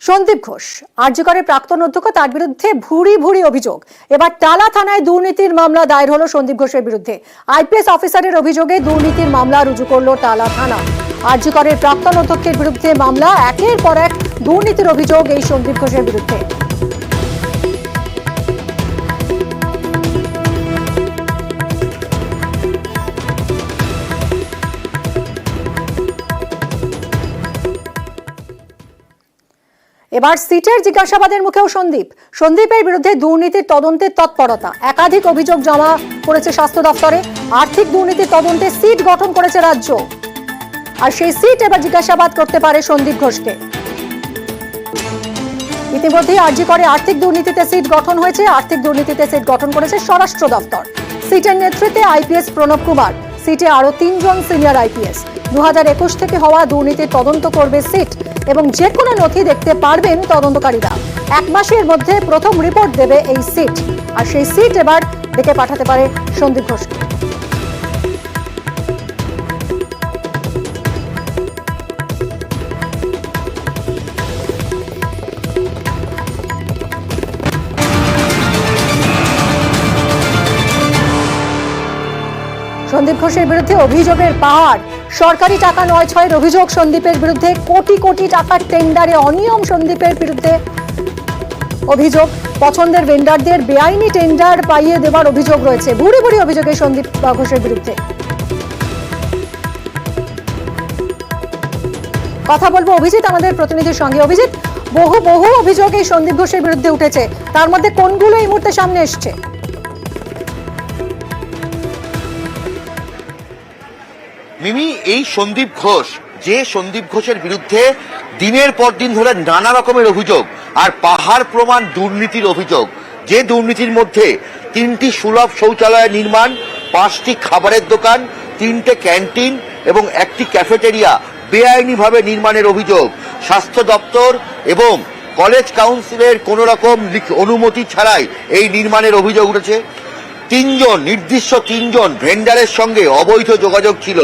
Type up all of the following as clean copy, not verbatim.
সন্দীপ ঘোষ আরজিকরের প্রাক্তন অধ্যক্ষ, তার বিরুদ্ধে ভুরি ভুরি অভিযোগ। এবার টালা থানায় দুর্নীতির মামলা দায়ের হলো সন্দীপ ঘোষের বিরুদ্ধে। আইপিএস অফিসারের অভিযোগে দুর্নীতির মামলা রুজু করলো টালা থানা। আরজিকরের প্রাক্তন অধ্যক্ষের বিরুদ্ধে মামলা, একের পর এক দুর্নীতির অভিযোগ এই সন্দীপ ঘোষের বিরুদ্ধে। এবার সিটের জিজ্ঞাসাবাদের মুখেও সন্দীপের বিরুদ্ধে দুর্নীতির তদন্তের তৎপরতা। একাধিক অভিযোগ জমা পড়েছে স্বাস্থ্য দপ্তরে। আর্থিক দুর্নীতির তদন্তে সিট গঠন করেছে রাজ্য, আর সেই সিট এবার জিজ্ঞাসাবাদ করতে পারে সন্দীপ ঘোষকে। ইতিমধ্যেই আরজিকরে আর্থিক দুর্নীতিতে সিট গঠন হয়েছে। আর্থিক দুর্নীতিতে সিট গঠন করেছে স্বরাষ্ট্র দপ্তর। সিটের নেতৃত্বে আইপিএস প্রণব কুমার, সিটে আরো 3 জন সিনিয়র আইপিএস। 2021 থেকে হওয়া দুর্নীতির তদন্ত করবে সিট এবং যে কোনো নথি দেখতে পারবেন তদন্তকারীরা। 1 মাসের মধ্যে প্রথম রিপোর্ট দেবে এই সিট, আর সেই সিট এবার ডেকে পাঠাতে পারে সন্দীপ ঘোষকে। সন্দীপ ঘোষের বিরুদ্ধে অভিযোগের পাহাড়। সরকারি টাকা 9-6 অভিযোগ সন্দীপের বিরুদ্ধে। কোটি কোটি টাকার টেন্ডারে অনিয়ম সন্দীপের বিরুদ্ধে অভিযোগ। পছন্দের ভেন্ডারদের বেআইনি টেন্ডার পাইয়ে দেওয়ার অভিযোগ রয়েছে। ভুরি ভুরি অভিযোগে সন্দীপ ঘোষের বিরুদ্ধে। কথা বলবো অভিজিৎ আমাদের প্রতিনিধির সঙ্গে। অভিজিৎ, বহু অভিযোগ এই সন্দীপ ঘোষের বিরুদ্ধে উঠেছে, তার মধ্যে কোনগুলো এই মুহূর্তে সামনে এসছে? মিমি, এই সন্দীপ ঘোষ, যে সন্দীপ ঘোষের বিরুদ্ধে দিনের পর দিন ধরে নানা রকমের অভিযোগ আর পাহাড় প্রমাণ দুর্নীতির অভিযোগ, যে দুর্নীতির মধ্যে 3টি সুলভ শৌচালয় নির্মাণ, 5টি খাবারের দোকান, 3টে ক্যান্টিন এবং 1টি ক্যাফেটেরিয়া বেআইনিভাবে নির্মাণের অভিযোগ। স্বাস্থ্য দপ্তর এবং কলেজ কাউন্সিলের কোন রকম অনুমতি ছাড়াই এই নির্মাণের অভিযোগ উঠেছে। নির্দিষ্ট 3 জন ভেন্ডারের সঙ্গে অবৈধ যোগাযোগ ছিল,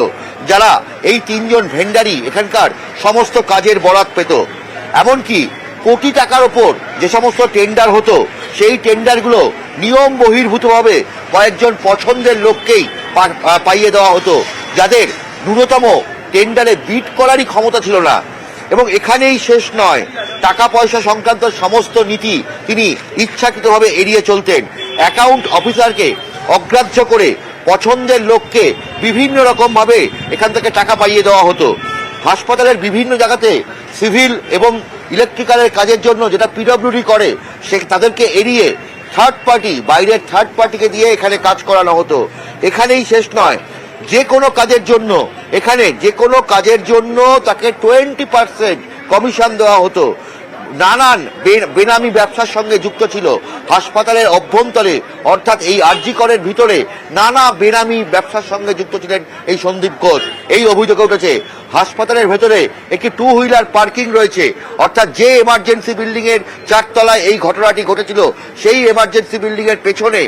যারা এই 3 জন ভেন্ডারই এখানকার সমস্ত কাজের বরাত পেত। এমনকি কোটি টাকার ওপর যে সমস্ত টেন্ডার হতো, সেই টেন্ডারগুলো নিয়ম বহির্ভূতভাবে কয়েকজন পছন্দের লোককেই পাইয়ে দেওয়া হতো, যাদের ন্যূনতম টেন্ডারে বিড করারই ক্ষমতা ছিল না। এবং এখানেই শেষ নয়, টাকা পয়সা সংক্রান্ত সমস্ত নীতি তিনি ইচ্ছাকৃতভাবে এড়িয়ে চলতেন। অ্যাকাউন্ট অফিসারকে অগ্রাহ্য করে পছন্দের লোককে বিভিন্ন রকম ভাবে এখান থেকে টাকা পাইয়ে দেওয়া হতো। হাসপাতালের বিভিন্ন জায়গাতে সিভিল এবং ইলেকট্রিক্যালের কাজের জন্য যেটা পিডব্লিউডি করে, সে তাদেরকে এড়িয়ে বাইরের থার্ড পার্টিকে দিয়ে এখানে কাজ করানো হতো। এখানেই শেষ নয়, যে কোনো কাজের জন্য তাকে 20% কমিশন দেওয়া হতো। নানান বেনামি ব্যবসার সঙ্গে যুক্ত ছিল হাসপাতালের অভ্যন্তরে, অর্থাৎ এই আরজিকরের ভিতরে নানা বেনামি ব্যবসার সঙ্গে যুক্ত ছিলেন এই সন্দীপ ঘোষ। এই অভিযোগ উঠেছে হাসপাতালের ভেতরে একটি 2 হুইলার পার্কিং রয়েছে, অর্থাৎ যে এমার্জেন্সি বিল্ডিং এর 4 তলায় এই ঘটনাটি ঘটেছিল, সেই এমার্জেন্সি বিল্ডিং এর পেছনে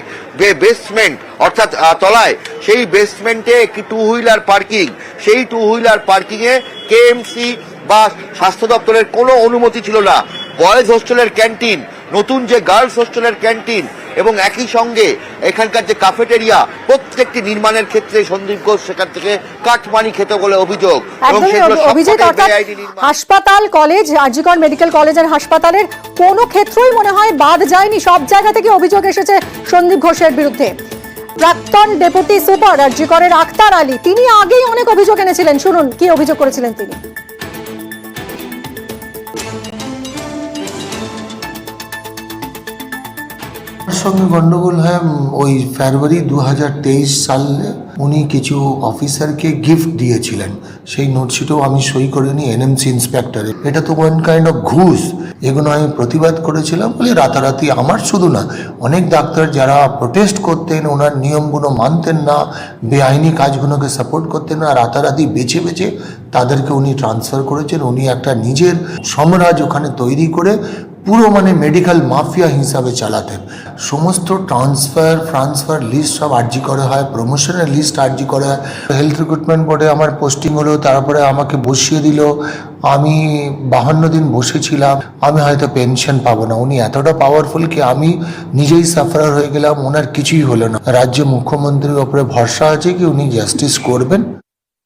বেসমেন্ট অর্থাৎ তলায়, সেই বেসমেন্টে একটি 2 হুইলার পার্কিং। সেই 2 হুইলার পার্কিং এ কেএমসি বা স্বাস্থ্য দপ্তরের কোনো অনুমতি ছিল না। বয়েজ হোস্টেলের ক্যান্টিন, নতুন যে গার্লস হোস্টেলের ক্যান্টিন এবং একই সঙ্গে এখানকার যে ক্যাফেটেরিয়া, প্রত্যেকটি নির্মাণের ক্ষেত্রে সন্দীপ ঘোষ সেখান থেকে কাটমানি খেত বলে অভিযোগ। হাসপাতাল, কলেজ, আরজিকর মেডিকেল কলেজের হাসপাতালের কোনো ক্ষেত্রই মনে হয় বাদ যায়নি। সব জায়গা থেকে অভিযোগ এসেছে সন্দীপ ঘোষের বিরুদ্ধে। প্রাক্তন ডেপুটি সুপার আরজিকরের আক্তার আলী, তিনি আগেই অনেক অভিযোগ এনেছিলেন। শুনুন কি অভিযোগ করেছিলেন তিনি। সঙ্গে গন্ডগোল হয় ওই ফেব্রুয়ারি 2023 সালে। উনি কিছু অফিসারকে গিফট দিয়েছিলেন, সেই নোটশিটও আমি সই করে নিই এনএমসি ইন্সপেক্টরে। এটা তো ওয়ান কাইন্ড অফ ঘুষ। এগুলো আমি প্রতিবাদ করেছিলাম বলে রাতারাতি, আমার শুধু না, অনেক ডাক্তার যারা প্রোটেস্ট করতেন, ওনার নিয়মগুলো মানতেন না, বেআইনি কাজগুলোকে সাপোর্ট করতেন না, রাতারাতি বেছে তাদেরকে উনি ট্রান্সফার করেছেন। উনি একটা নিজের সাম্রাজ্য ওখানে তৈরি করে পুরো মানে মেডিকেল মাফিয়া হিসাবে চালাতেন। সমস্ত ট্রান্সফার লিস্ট সব আরজি করে হয়, প্রমোশনের লিস্ট আরজি করে হয়। হেলথ রিক্রুটমেন্ট বোর্ডে আমার পোস্টিং হলো, তারপরে আমাকে বসিয়ে দিল। আমি 52 দিন বসেছিলাম। আমি হয়তো পেনশন পাবো না। উনি এতটা পাওয়ারফুল কি আমি নিজেই সাফারার হয়ে গেলাম, ওনার কিছুই হলো না। রাজ্য মুখ্যমন্ত্রীর ওপরে ভরসা আছে কি উনি জাস্টিস করবেন।